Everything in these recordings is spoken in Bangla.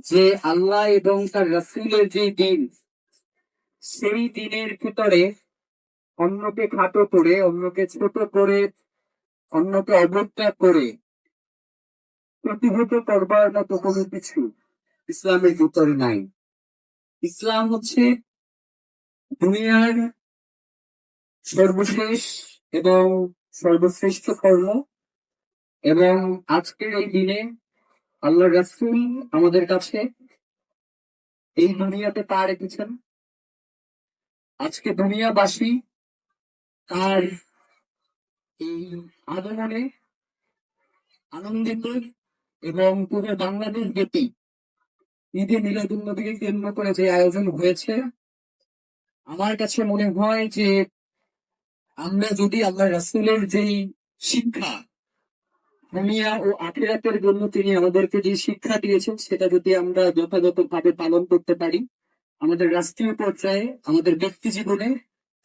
যে আল্লাহ এবং তার রাসূলের যে দিন, সেই দিনের ভিতরে অন্যকে খাটো করে, অন্যকে ছোট করে, অন্যকে অবজ্ঞা করে প্রতিহত করবার মতো কোনো কিছু ইসলামের ভিতরে নাই। ইসলাম হচ্ছে দুনিয়ার সর্বশেষ এবং সর্বশ্রেষ্ঠ ধর্ম। এবং আজকের এই দিনে আল্লাহ রাসূল আমাদের কাছে এই দুনিয়াতে পা রেখেছেন। আজকে দুনিয়াবাসী তার এই আগমনে আনন্দিত, এবং পুরো বাংলাদেশ ব্যাপী ঈদে মিলাদুন্নবীকে কেন্দ্র করে যে আয়োজন হয়েছে, আমার কাছে মনে হয় যে আমরা যদি আল্লাহ রাসূলের যেই শিক্ষা, দুনিয়া ও আখিরাতের জন্য তিনি আমাদেরকে যে শিক্ষা দিয়েছেন, সেটা যদি আমরা যথাযথভাবে পালন করতে পারি আমাদের রাষ্ট্রীয় পর্যায়ে, আমাদের ব্যক্তি জীবনে,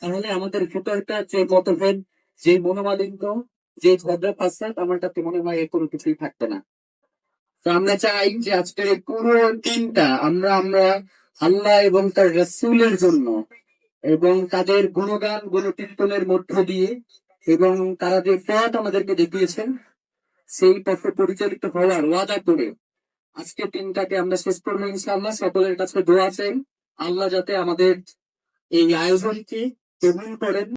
তাহলে আমাদের ভেতরকার যে মতভেদ, যে মনোমালিন্য, যে ঝগড়া ফাসাদ, আমার কাছে মনে হয় এর কোনো কিছুই থাকবে না। তো আমরা চাই যে আজকের এই পুরো দিনটা আমরা আমরা আল্লাহ এবং তার রাসূলের জন্য, এবং তাদের গুণগান গুণকীর্তনের মধ্য দিয়ে, এবং তারা যে পথ আমাদেরকে দেখিয়েছেন সেই পথে পরিচালিত হওয়ার ওয়াদা করে আজকের দিনটাকে আমরা শেষ করবো ইনশাআল্লাহ। সকলের কাছে দোয়া চাই, আল্লাহ যাতে আমাদের এই আয়োজনকে কবুল করেন।